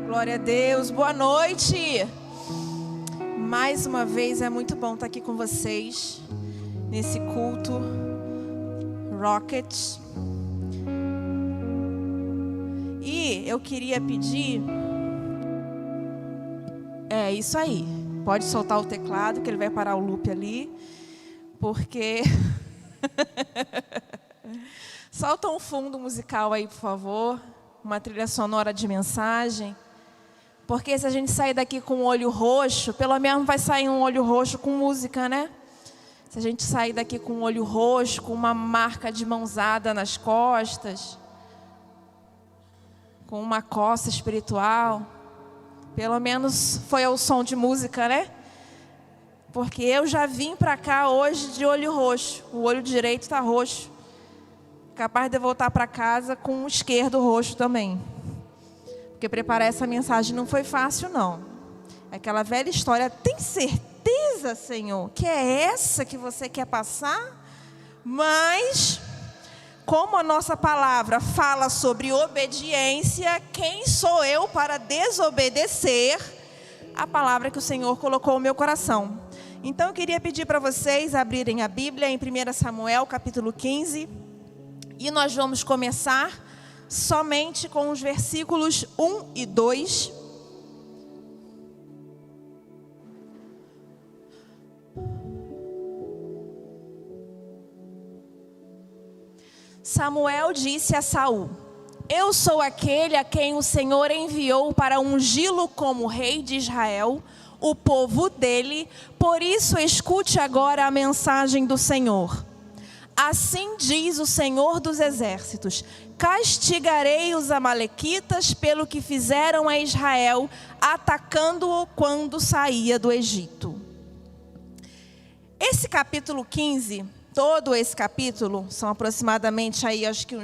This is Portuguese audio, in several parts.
Glória a Deus, boa noite. Mais uma vez é muito bom estar aqui com vocês nesse culto Rocket. E eu queria pedir, isso aí, pode soltar o teclado que ele vai parar o loop ali, porque solta um fundo musical aí, por favor, uma trilha sonora de mensagem. Porque se a gente sair daqui com um olho roxo, pelo menos vai sair um olho roxo com música, né? Se a gente sair daqui com um olho roxo, com uma marca de mãozada nas costas, com uma coça espiritual, pelo menos foi ao som de música, né? Porque eu já vim para cá hoje de olho roxo, o olho direito está roxo. Capaz de voltar para casa com o esquerdo roxo também. Porque preparar essa mensagem não foi fácil, não. É aquela velha história. Tem certeza, Senhor, que é essa que você quer passar? Mas, como a nossa palavra fala sobre obediência, quem sou eu para desobedecer a palavra que o Senhor colocou no meu coração? Então, eu queria pedir para vocês abrirem a Bíblia em 1 Samuel, capítulo 15. E nós vamos começar somente com os versículos 1 e 2. Samuel disse a Saul: Eu sou aquele a quem o Senhor enviou para ungí-lo como rei de Israel, o povo dele, por isso escute agora a mensagem do Senhor. Assim diz o Senhor dos Exércitos: castigarei os amalequitas pelo que fizeram a Israel, atacando-o quando saía do Egito. Esse capítulo 15, todo esse capítulo, são aproximadamente aí, acho que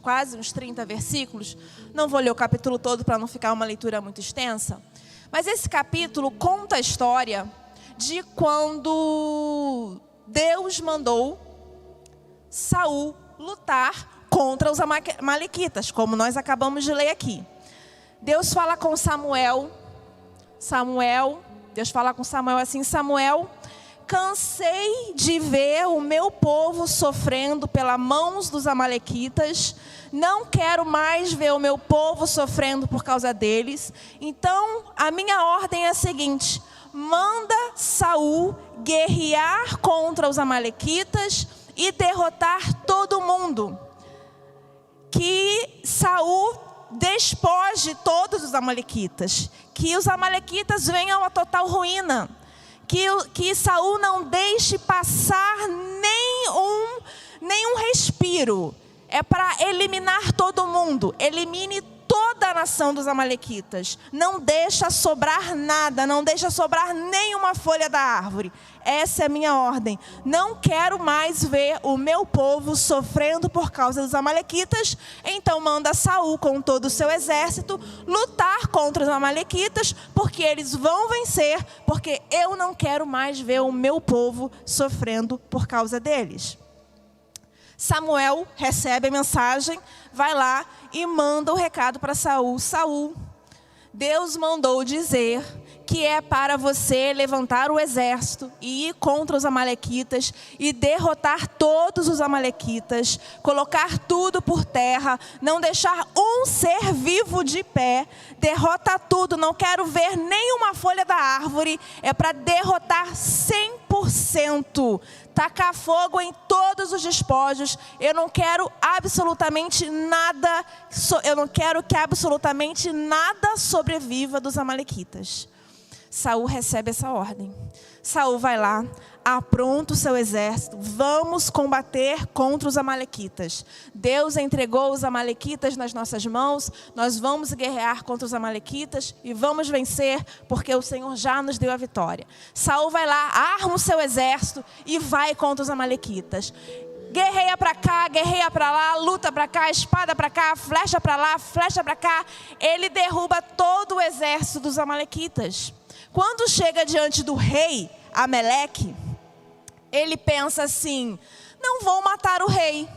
quase uns 30 versículos. Não vou ler o capítulo todo para não ficar uma leitura muito extensa. Mas esse capítulo conta a história de quando Deus mandou Saul lutar contra os amalequitas, como nós acabamos de ler aqui. Deus fala com Samuel, Deus fala com Samuel assim: Samuel, cansei de ver o meu povo sofrendo pelas mãos dos amalequitas, não quero mais ver o meu povo sofrendo por causa deles. Então, a minha ordem é a seguinte: manda Saul guerrear contra os amalequitas e derrotar todo mundo. Que Saul despoje todos os amalequitas. Que os amalequitas venham a total ruína. Que Saul não deixe passar nenhum respiro. É para eliminar todo mundo. Elimine toda a nação dos amalequitas. Não deixa sobrar nada. Não deixa sobrar nenhuma folha da árvore. Essa é a minha ordem. Não quero mais ver o meu povo sofrendo por causa dos amalequitas. Então manda Saul com todo o seu exército lutar contra os amalequitas, porque eles vão vencer, porque eu não quero mais ver o meu povo sofrendo por causa deles. Samuel recebe a mensagem, vai lá e manda o recado para Saul. Saul, Deus mandou dizer que é para você levantar o exército e ir contra os amalequitas e derrotar todos os amalequitas, colocar tudo por terra, não deixar um ser vivo de pé, derrota tudo, não quero ver nenhuma folha da árvore, é para derrotar 100%. Tacar fogo em todos os despojos. Eu não quero absolutamente nada, eu não quero que absolutamente nada sobreviva dos amalequitas. Saul recebe essa ordem. Saul vai lá, apronta o seu exército, vamos combater contra os amalequitas. Deus entregou os amalequitas nas nossas mãos, nós vamos guerrear contra os amalequitas e vamos vencer, porque o Senhor já nos deu a vitória. Saul vai lá, arma o seu exército e vai contra os amalequitas. Guerreia para cá, guerreia para lá, luta para cá, espada para cá, flecha para lá, flecha para cá. Ele derruba todo o exército dos amalequitas. Quando chega diante do rei Ameleque, ele pensa assim: não vou matar o rei.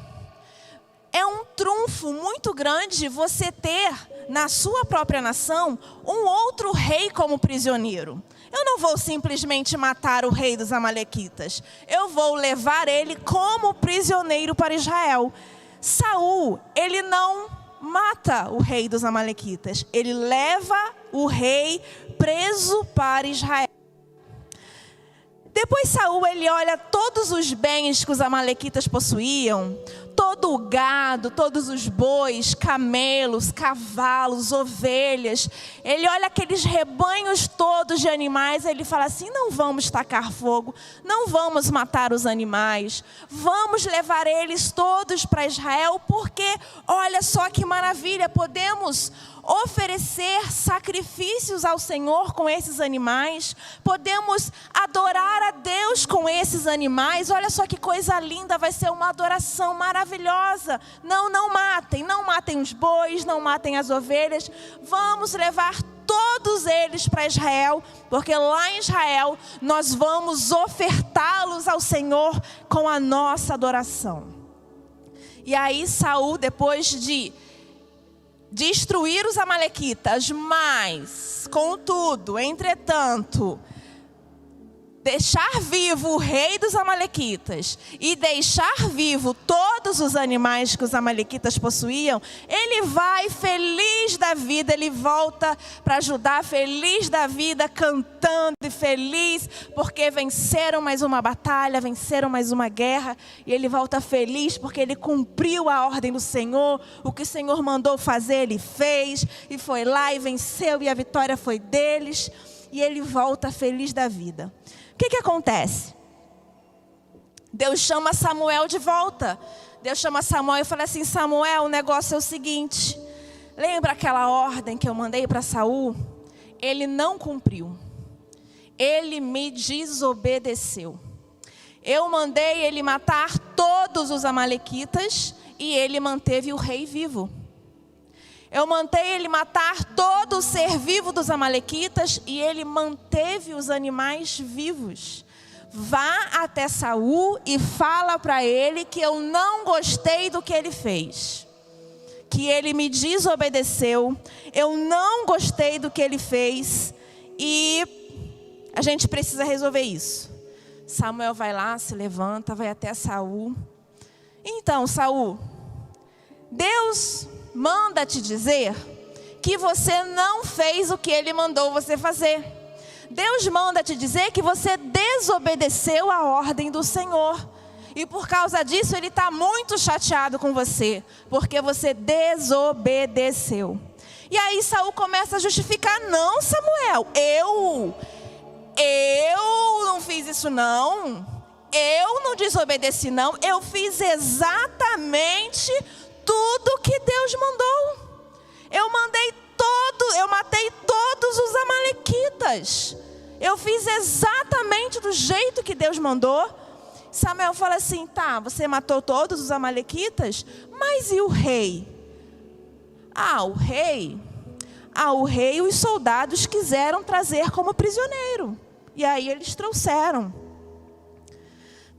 É um trunfo muito grande você ter na sua própria nação um outro rei como prisioneiro. Eu não vou simplesmente matar o rei dos amalequitas. Eu vou levar ele como prisioneiro para Israel. Saul, ele não mata o rei dos amalequitas. Ele leva o rei preso para Israel. Depois Saul, ele olha todos os bens que os amalequitas possuíam, todo o gado, todos os bois, camelos, cavalos, ovelhas. Ele olha aqueles rebanhos todos de animais, ele fala assim: não vamos tacar fogo, não vamos matar os animais, vamos levar eles todos para Israel, porque olha só que maravilha, podemos oferecer sacrifícios ao Senhor com esses animais, podemos adorar a Deus com esses animais. Olha só que coisa linda, vai ser uma adoração maravilhosa. Não matem os bois, não matem as ovelhas, vamos levar todos eles para Israel, porque lá em Israel nós vamos ofertá-los ao Senhor com a nossa adoração. E aí Saul, depois de destruir os amalequitas, mas, contudo, entretanto, deixar vivo o rei dos amalequitas e deixar vivo todos os animais que os amalequitas possuíam, ele vai feliz da vida, ele volta para Judá feliz da vida, cantando e feliz, porque venceram mais uma batalha, venceram mais uma guerra, e ele volta feliz porque ele cumpriu a ordem do Senhor, o que o Senhor mandou fazer ele fez, e foi lá e venceu, e a vitória foi deles, e ele volta feliz da vida. O que acontece? Deus chama Samuel de volta. Deus chama Samuel e fala assim: Samuel, o negócio é o seguinte. Lembra aquela ordem que eu mandei para Saul? Ele não cumpriu. Ele me desobedeceu. Eu mandei ele matar todos os amalequitas e ele manteve o rei vivo. Eu mandei ele matar todo o ser vivo dos amalequitas e ele manteve os animais vivos. Vá até Saul e fala para ele que eu não gostei do que ele fez, que ele me desobedeceu, eu não gostei do que ele fez e a gente precisa resolver isso. Samuel vai lá, se levanta, vai até Saul. Então, Saul, Deus manda te dizer que você não fez o que ele mandou você fazer. Deus manda te dizer que você desobedeceu a ordem do Senhor. E por causa disso ele está muito chateado com você, porque você desobedeceu. E aí Saul começa a justificar: não, Samuel, eu não fiz isso não. Eu não desobedeci não. Eu fiz exatamente tudo que Deus mandou. Eu matei todos os amalequitas. Eu fiz exatamente do jeito que Deus mandou. Samuel fala assim: tá, você matou todos os amalequitas, mas e o rei? O rei os soldados quiseram trazer como prisioneiro. E aí eles trouxeram.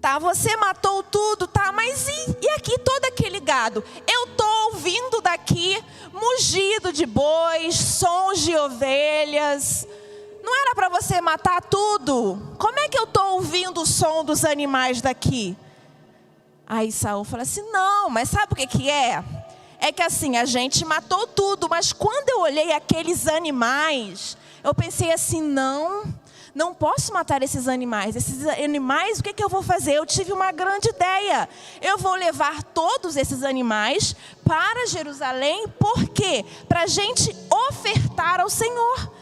Tá, você matou tudo, tá, mas e aqui todo aquele gado? Eu tô ouvindo daqui mugido de bois, sons de ovelhas. Não era para você matar tudo? Como é que eu tô ouvindo o som dos animais daqui? Aí Saul fala assim: não, mas sabe o que é? É que assim, a gente matou tudo, mas quando eu olhei aqueles animais, eu pensei assim: não posso matar esses animais. Esses animais, o que eu vou fazer? Eu tive uma grande ideia. Eu vou levar todos esses animais para Jerusalém. Por quê? Para a gente ofertar ao Senhor.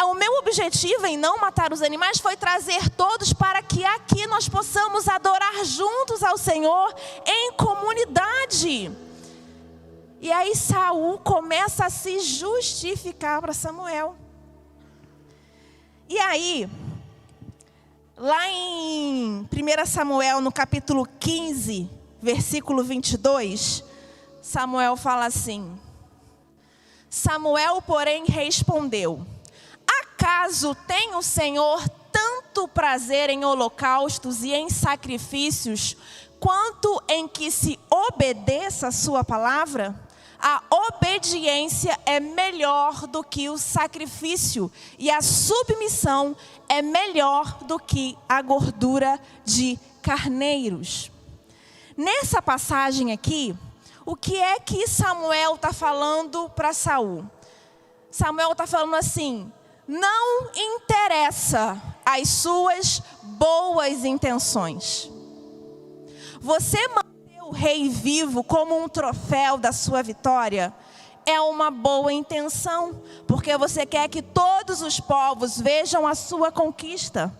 O meu objetivo em não matar os animais foi trazer todos para que aqui nós possamos adorar juntos ao Senhor em comunidade. E aí Saul começa a se justificar para Samuel. E aí, lá em 1 Samuel, no capítulo 15, versículo 22, Samuel fala assim: Samuel, porém, respondeu: acaso tem o Senhor tanto prazer em holocaustos e em sacrifícios, quanto em que se obedeça a sua palavra, a obediência é melhor do que o sacrifício, e a submissão é melhor do que a gordura de carneiros. Nessa passagem aqui, o que é que Samuel está falando para Saul? Samuel está falando assim: não interessa as suas boas intenções. Você manter o rei vivo como um troféu da sua vitória é uma boa intenção, porque você quer que todos os povos vejam a sua conquista.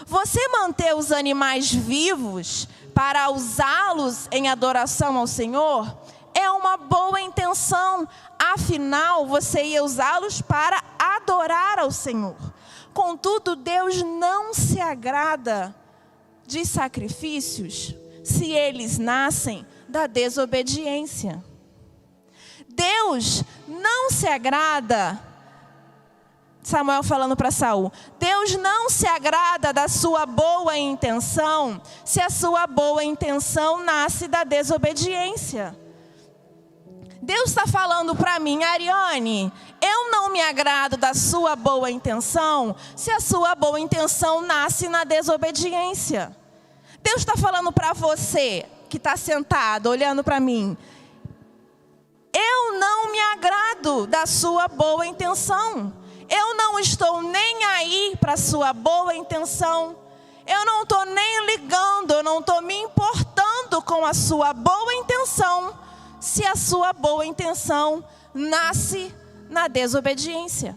Você manter os animais vivos para usá-los em adoração ao Senhor é uma boa intenção. Afinal, você ia usá-los para adorar ao Senhor. Contudo, Deus não se agrada de sacrifícios se eles nascem da desobediência. Deus não se agrada, Samuel falando para Saul, Deus não se agrada da sua boa intenção se a sua boa intenção nasce da desobediência. Deus está falando para mim: Ariane, eu não me agrado da sua boa intenção se a sua boa intenção nasce na desobediência. Deus está falando para você que está sentado, olhando para mim: eu não me agrado da sua boa intenção. Eu não estou nem aí para a sua boa intenção. Eu não estou nem ligando, eu não estou me importando com a sua boa intenção, se a sua boa intenção nasce na desobediência.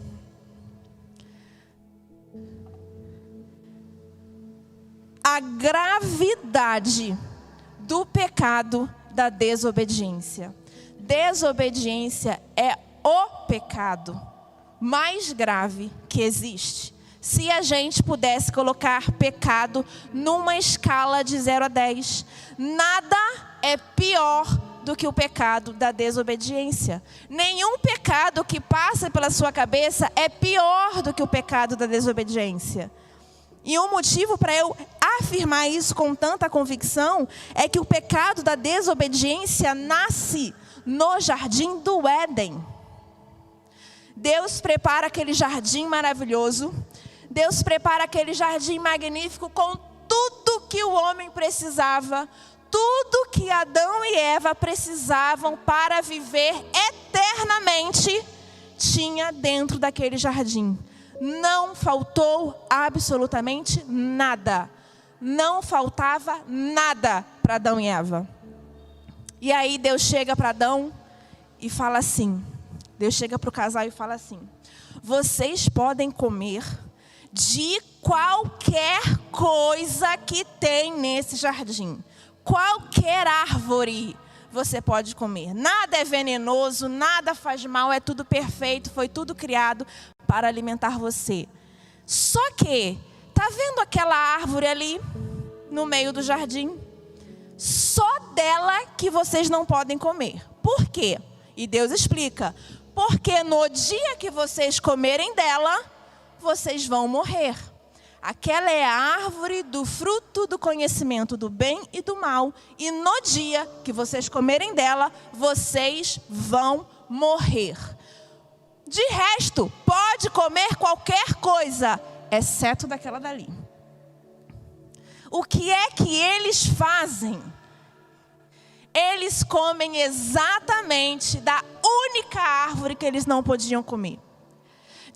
A gravidade do pecado da desobediência. Desobediência é o pecado mais grave que existe. Se a gente pudesse colocar pecado numa escala de 0 a 10, nada é pior do que o pecado da desobediência. Nenhum pecado que passa pela sua cabeça é pior do que o pecado da desobediência. E um motivo para eu afirmar isso com tanta convicção é que o pecado da desobediência nasce no jardim do Éden. Deus prepara aquele jardim maravilhoso. Deus prepara aquele jardim magnífico com tudo que o homem precisava, tudo que Adão e Eva precisavam para viver eternamente, tinha dentro daquele jardim. Não faltou absolutamente nada. Não faltava nada para Adão e Eva. E aí Deus chega para Adão e fala assim, Deus chega para o casal e fala assim: vocês podem comer de qualquer coisa que tem nesse jardim. Qualquer árvore você pode comer. Nada é venenoso, nada faz mal, é tudo perfeito, foi tudo criado para alimentar você. Só que, tá vendo aquela árvore ali no meio do jardim? Só dela que vocês não podem comer. Por quê? E Deus explica: porque no dia que vocês comerem dela, vocês vão morrer. Aquela é a árvore do fruto do conhecimento do bem e do mal. E no dia que vocês comerem dela, vocês vão morrer. De resto, pode comer qualquer coisa, exceto daquela dali. O que é que eles fazem? Eles comem exatamente da única árvore que eles não podiam comer.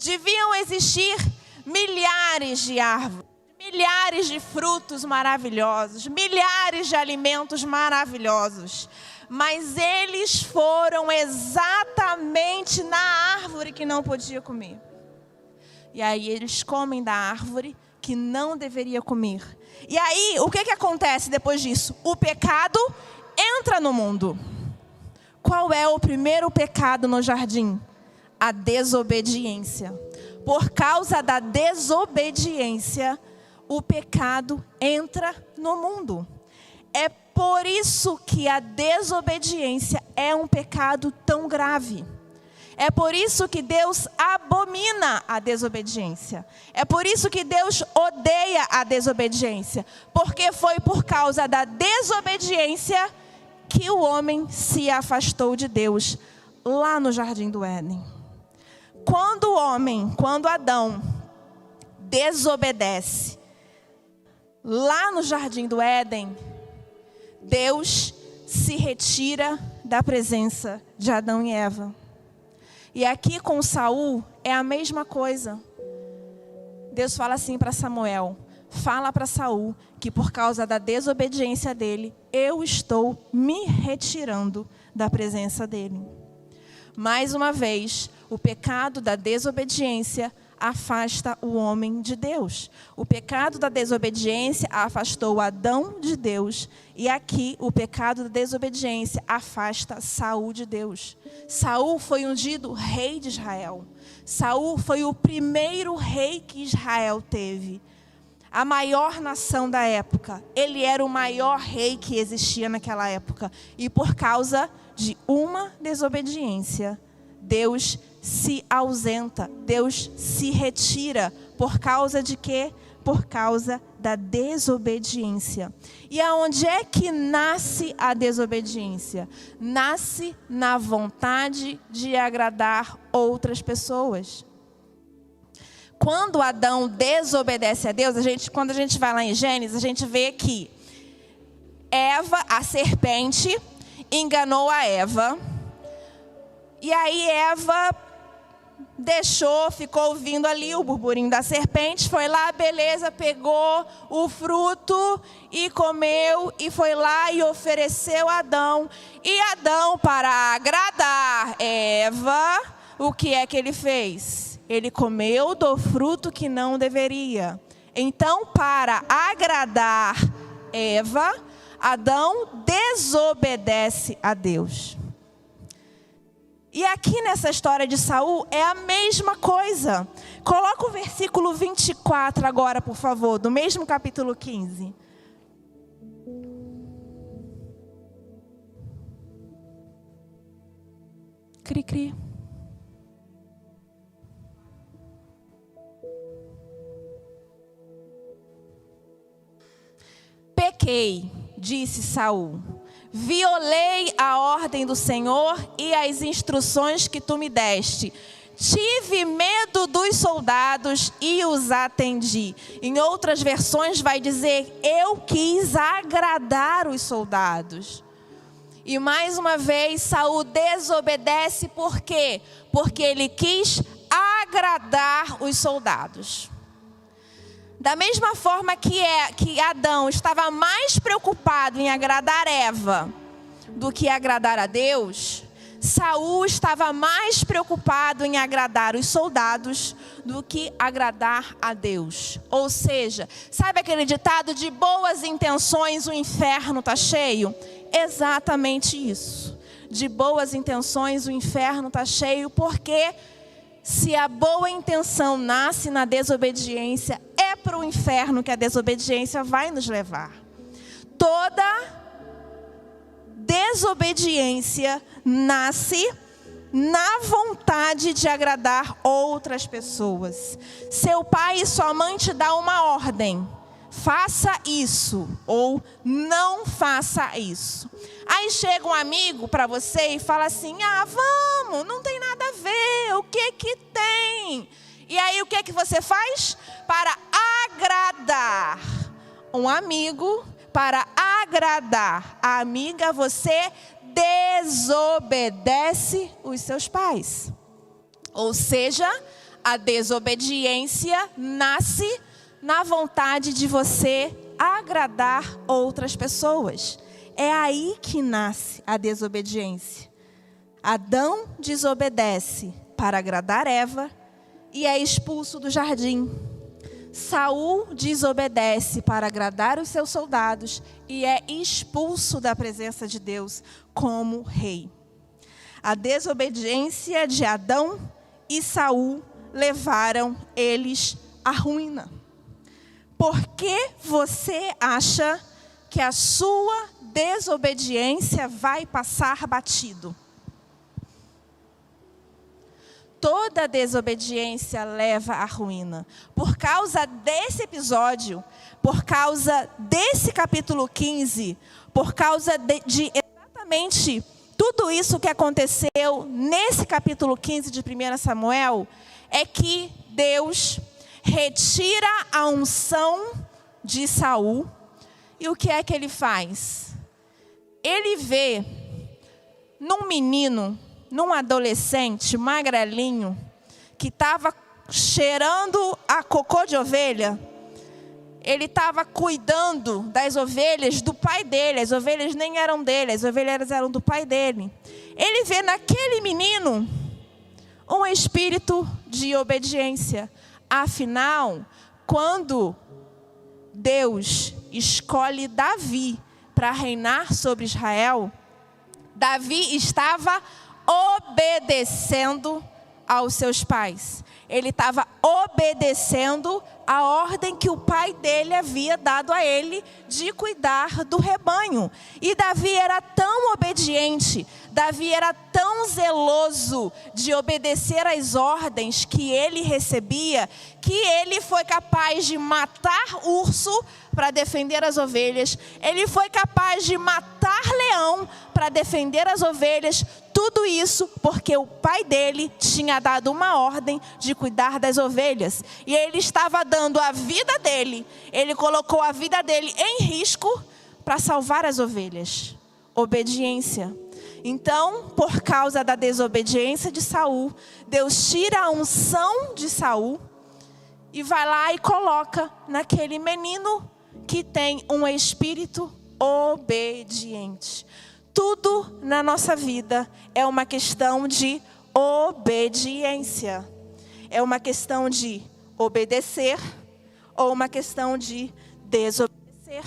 Deviam existir milhares de árvores, milhares de frutos maravilhosos, milhares de alimentos maravilhosos. Mas eles foram exatamente na árvore que não podia comer. E aí eles comem da árvore que não deveria comer. E aí, o que acontece depois disso? O pecado entra no mundo. Qual é o primeiro pecado no jardim? A desobediência. Por causa da desobediência, o pecado entra no mundo. É por isso que a desobediência é um pecado tão grave. É por isso que Deus abomina a desobediência. É por isso que Deus odeia a desobediência. Porque foi por causa da desobediência que o homem se afastou de Deus lá no Jardim do Éden. Quando Adão desobedece lá no Jardim do Éden, Deus se retira da presença de Adão e Eva. E aqui com Saul é a mesma coisa. Deus fala assim para Samuel: fala para Saul que por causa da desobediência dele, eu estou me retirando da presença dele. Mais uma vez, o pecado da desobediência afasta o homem de Deus. O pecado da desobediência afastou Adão de Deus. E aqui, o pecado da desobediência afasta Saul de Deus. Saul foi ungido rei de Israel. Saul foi o primeiro rei que Israel teve. A maior nação da época. Ele era o maior rei que existia naquela época. E por causa de uma desobediência, Deus se ausenta, Deus se retira. Por causa de quê? Por causa da desobediência. E aonde é que nasce a desobediência? Nasce na vontade de agradar outras pessoas. Quando Adão desobedece a Deus, quando a gente vai lá em Gênesis, a gente vê que Eva, a serpente, enganou a Eva. E aí Eva deixou, ficou ouvindo ali o burburinho da serpente, foi lá, beleza, pegou o fruto e comeu, e foi lá e ofereceu a Adão. E Adão, para agradar Eva, o que é que ele fez? Ele comeu do fruto que não deveria. Então, para agradar Eva, Adão desobedece a Deus. E aqui nessa história de Saul é a mesma coisa. Coloca o versículo 24 agora, por favor, do mesmo capítulo 15. Cri, cri. Pequei, disse Saul. Violei a ordem do Senhor e as instruções que tu me deste. Tive medo dos soldados e os atendi. Em outras versões vai dizer, eu quis agradar os soldados. E mais uma vez Saul desobedece, por quê? Porque ele quis agradar os soldados. Da mesma forma que Adão estava mais preocupado em agradar Eva do que agradar a Deus, Saul estava mais preocupado em agradar os soldados do que agradar a Deus. Ou seja, sabe aquele ditado de boas intenções o inferno está cheio? Exatamente isso. De boas intenções o inferno está cheio, porque se a boa intenção nasce na desobediência, é para o inferno que a desobediência vai nos levar. Toda desobediência nasce na vontade de agradar outras pessoas. Seu pai e sua mãe te dão uma ordem. Faça isso ou não faça isso. Aí chega um amigo para você e fala assim, vamos, não tem nada a ver, o que que tem? E aí o que que você faz? Para agradar um amigo, para agradar a amiga, você desobedece os seus pais. Ou seja, a desobediência nasce na vontade de você agradar outras pessoas. É aí que nasce a desobediência. Adão desobedece para agradar Eva e é expulso do jardim. Saul desobedece para agradar os seus soldados e é expulso da presença de Deus como rei. A desobediência de Adão e Saul levaram eles à ruína. Por que você acha que a sua desobediência vai passar batido? Toda desobediência leva à ruína. Por causa desse episódio, por causa desse capítulo 15, por causa de exatamente tudo isso que aconteceu nesse capítulo 15 de 1 Samuel, é que Deus retira a unção de Saul. E o que é que ele faz? Ele vê num menino, num adolescente magrelinho, que estava cheirando a cocô de ovelha. Ele estava cuidando das ovelhas do pai dele. As ovelhas nem eram dele, as ovelhas eram do pai dele. Ele vê naquele menino um espírito de obediência. Afinal, quando Deus escolhe Davi para reinar sobre Israel, Davi estava obedecendo aos seus pais. Ele estava obedecendo a ordem que o pai dele havia dado a ele de cuidar do rebanho. E Davi era tão obediente, Davi era tão zeloso de obedecer às ordens que ele recebia, que ele foi capaz de matar urso para defender as ovelhas. Ele foi capaz de matar leão para defender as ovelhas. Tudo isso porque o pai dele tinha dado uma ordem de cuidar das ovelhas. E ele estava dando a vida dele. Ele colocou a vida dele em risco para salvar as ovelhas. Obediência. Então, por causa da desobediência de Saul, Deus tira a unção de Saul e vai lá e coloca naquele menino que tem um espírito obediente. Tudo na nossa vida é uma questão de obediência. É uma questão de obedecer ou uma questão de desobedecer.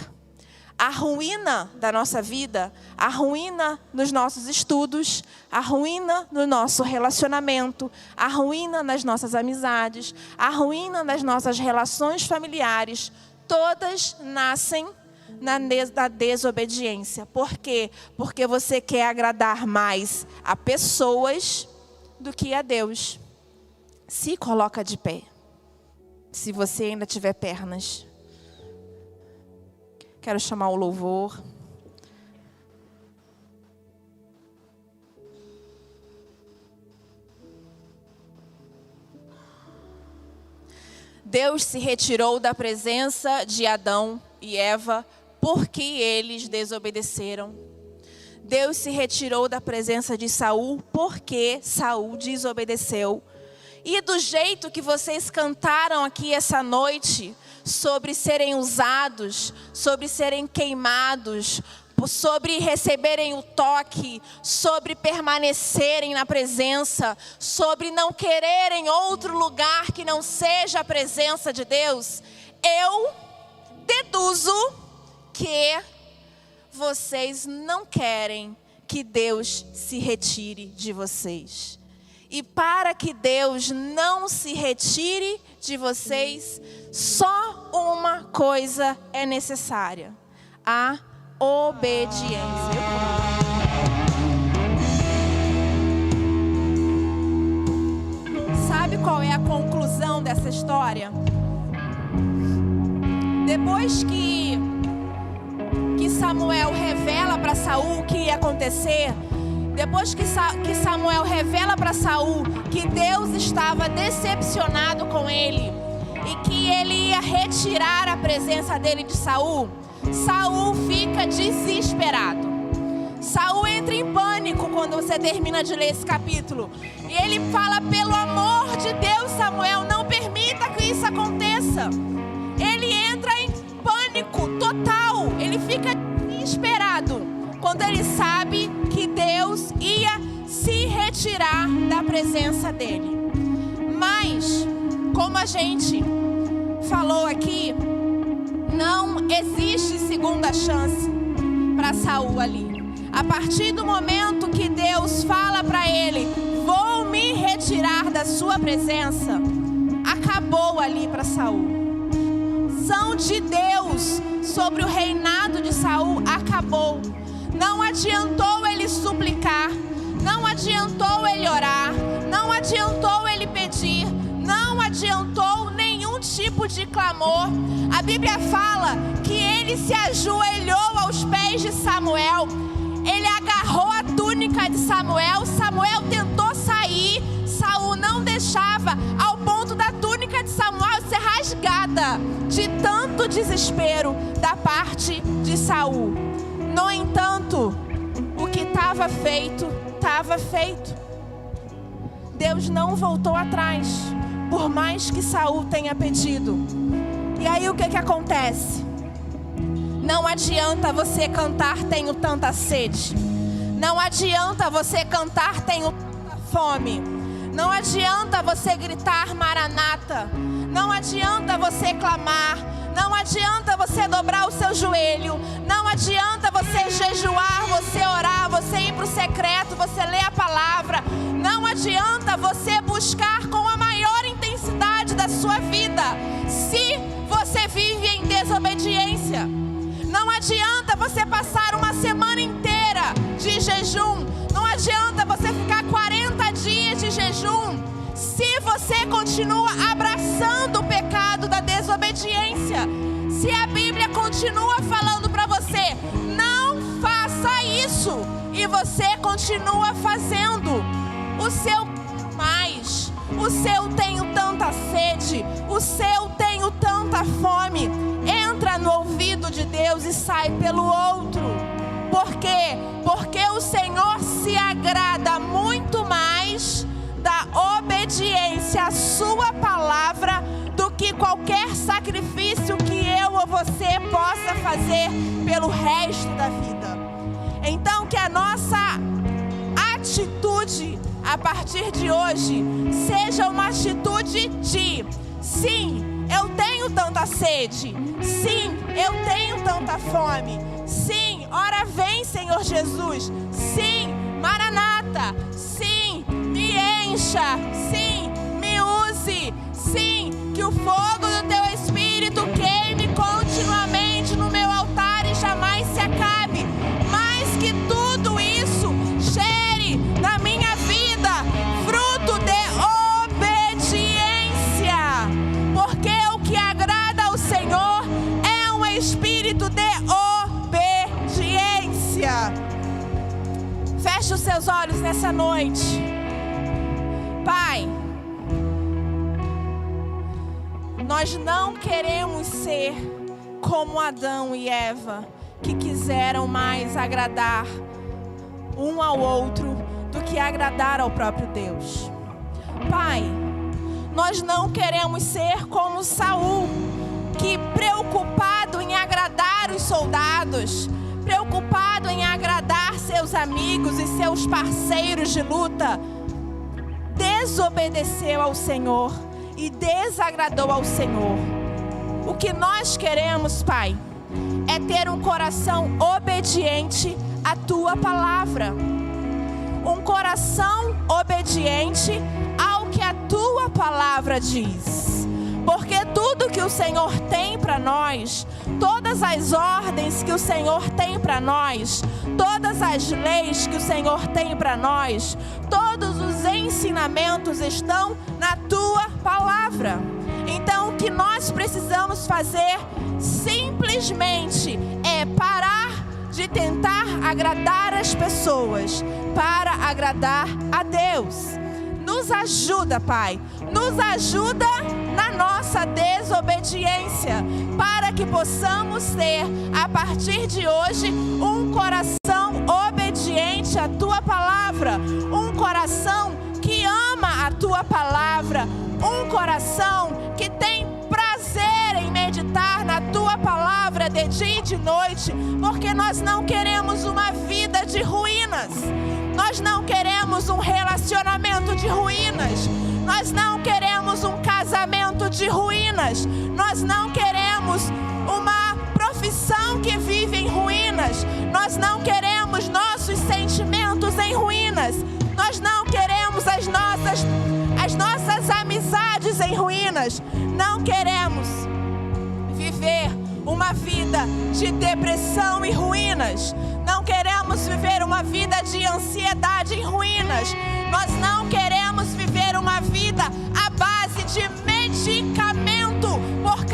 A ruína da nossa vida, a ruína nos nossos estudos, a ruína no nosso relacionamento, a ruína nas nossas amizades, a ruína nas nossas relações familiares, todas nascem na desobediência. Por quê? Porque você quer agradar mais a pessoas do que a Deus. Se coloca de pé. Se você ainda tiver pernas. Quero chamar o louvor. Deus se retirou da presença de Adão e Eva porque eles desobedeceram. Deus se retirou da presença de Saul porque Saul desobedeceu. E do jeito que vocês cantaram aqui essa noite, sobre serem usados, sobre serem queimados, sobre receberem o toque, sobre permanecerem na presença, sobre não quererem outro lugar que não seja a presença de Deus, eu deduzo que vocês não querem que Deus se retire de vocês. E para que Deus não se retire de vocês, só uma coisa é necessária: a obediência. Sabe qual é a conclusão dessa história? Depois que Samuel revela para Saul o que ia acontecer, depois que Samuel revela para Saul que Deus estava decepcionado com ele e que ele ia retirar a presença dele de Saul, Saul fica desesperado. Saul entra em pânico quando você termina de ler esse capítulo. E ele fala: pelo amor de Deus, Samuel, não permita que isso aconteça. Ele entra em pânico total. Ele fica desesperado quando ele sabe que Deus ia se retirar da presença dele. Mas, como a gente falou aqui, não existe segunda chance para Saul ali. A partir do momento que Deus fala para ele: vou me retirar da sua presença, acabou ali para Saul. A ação de Deus sobre o reinado de Saul acabou. Não adiantou ele suplicar, não adiantou ele orar, não adiantou ele de clamor. A Bíblia fala que ele se ajoelhou aos pés de Samuel. Ele agarrou a túnica de Samuel. Samuel tentou sair, Saul não deixava, ao ponto da túnica de Samuel ser rasgada, de tanto desespero da parte de Saul. No entanto, o que estava feito, estava feito. Deus não voltou atrás, por mais que Saul tenha pedido. E aí o que acontece? Não adianta você cantar tenho tanta sede. Não adianta você cantar tenho tanta fome. Não adianta você gritar Maranata. Não adianta você clamar. Não adianta você dobrar o seu joelho. Não adianta você jejuar, você orar, você ir para o secreto, você ler a palavra. Não adianta você buscar com a maior intensidade da sua vida, se você vive em desobediência. Não adianta você passar uma semana inteira de jejum. Não adianta você ficar 40 dias de jejum, se você continua abraçando o pecado da desobediência. Se a Bíblia continua falando para você, não faça isso, e você continua fazendo, o seu mais, o seu tenho tanta sede, o seu tenho tanta fome, entra no ouvido de Deus e sai pelo outro. Por quê? Porque o Senhor se agrada muito mais da obediência à sua palavra do que qualquer sacrifício que eu ou você possa fazer pelo resto da vida. Então que a nossa atitude a partir de hoje seja uma atitude de: sim, eu tenho tanta sede, sim, eu tenho tanta fome, sim, ora vem Senhor Jesus, sim, Maranata, sim, me encha, sim, me use, sim, que o fogo do teu Espírito queime continuamente no meu altar e jamais se acabe. Mais que tudo isso, gere na minha vida fruto de obediência, porque o que agrada ao Senhor é um espírito de obediência. Feche os seus olhos nessa noite. Pai, nós não queremos ser como Adão e Eva, que quiseram mais agradar um ao outro do que agradar ao próprio Deus. Pai, nós não queremos ser como Saul, que preocupado em agradar os soldados, preocupado em agradar seus amigos e seus parceiros de luta, desobedeceu ao Senhor e desagradou ao Senhor. O que nós queremos, Pai, é ter um coração obediente à Tua palavra. Um coração obediente ao que a Tua palavra diz. Porque tudo que o Senhor tem para nós, todas as ordens que o Senhor tem para nós, todas as leis que o Senhor tem para nós, todos os ensinamentos estão na Tua palavra. Então o que nós precisamos fazer simplesmente é parar de tentar agradar as pessoas para agradar a Deus. Nos ajuda, Pai, nos ajuda na nossa desobediência, para que possamos ter, a partir de hoje, um coração obediente à Tua palavra, um coração que ama a Tua palavra, um coração que tem prazer em meditar na Tua palavra de dia e de noite, porque nós não queremos uma vida de ruínas. Nós não queremos um relacionamento de ruínas. Nós não queremos um casamento de ruínas. Nós não queremos uma profissão que vive em ruínas. Nós não queremos nossos sentimentos em ruínas. Nós não queremos as nossas amizades em ruínas. Não queremos viver uma vida de depressão e ruínas. Não queremos viver uma vida de ansiedade em ruínas. Nós não queremos viver uma vida à base de medicamento, porque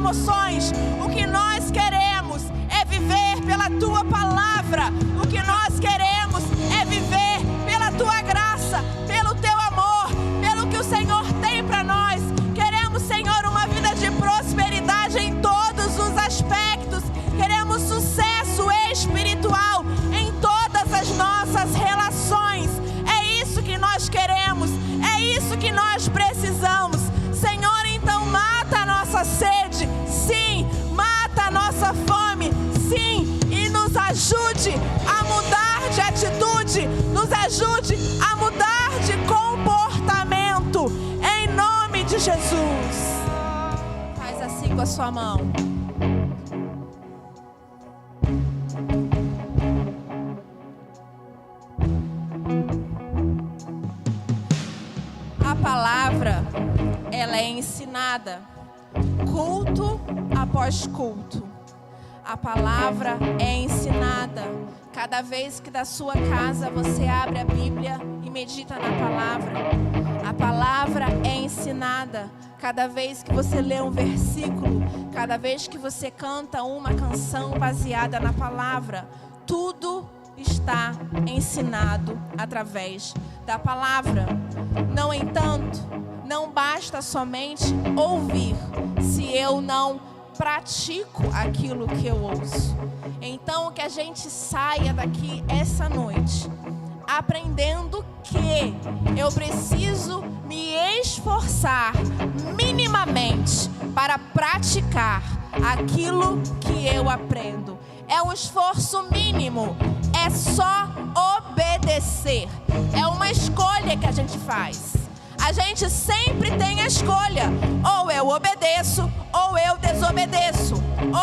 emoções. O que nós queremos é viver pela Tua palavra. O que nós queremos é viver pela Tua graça, pelo Teu amor, pelo que o Senhor tem para nós. Queremos, Senhor, uma vida de prosperidade em todos os aspectos. Queremos sucesso espiritual em todas as nossas relações. É isso que nós queremos, é isso que nós precisamos. Senhor, então mata a nossa sede, sim, mata a nossa fome, sim, e nos ajude a mudar de atitude, nos ajude a mudar de comportamento, em nome de Jesus. Faz assim com a sua mão. A palavra, ela é ensinada culto após culto. A palavra é ensinada cada vez que da sua casa você abre a Bíblia e medita na palavra. A palavra é ensinada cada vez que você lê um versículo, cada vez que você canta uma canção baseada na palavra. Tudo está ensinado através da palavra. No entanto, não basta somente ouvir se eu não pratico aquilo que eu ouço. Então, que a gente saia daqui essa noite aprendendo que eu preciso me esforçar minimamente para praticar aquilo que eu aprendo. É um esforço mínimo, é só obedecer. É uma escolha que a gente faz. A gente sempre tem a escolha: ou eu obedeço, ou eu desobedeço.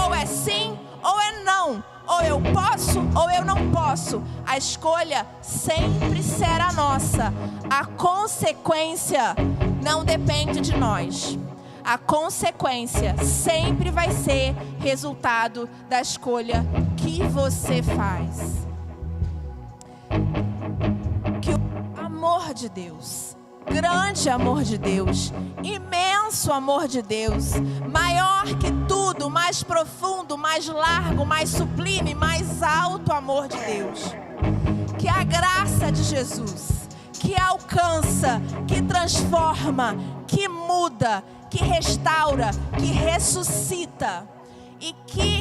Ou é sim, ou é não. Ou eu posso, ou eu não posso. A escolha sempre será nossa. A consequência não depende de nós. A consequência sempre vai ser resultado da escolha que você faz. Que o amor de Deus, grande amor de Deus, imenso amor de Deus, maior que tudo, mais profundo, mais largo, mais sublime, mais alto amor de Deus. Que a graça de Jesus, que alcança, que transforma, que muda, que restaura, que ressuscita, e que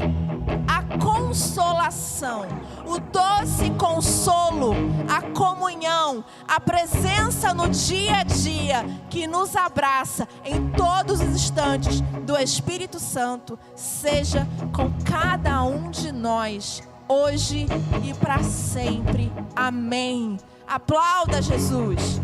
a consolação, o doce consolo, a comunhão, a presença no dia a dia que nos abraça em todos os instantes do Espírito Santo seja com cada um de nós, hoje e para sempre. Amém. Aplauda Jesus.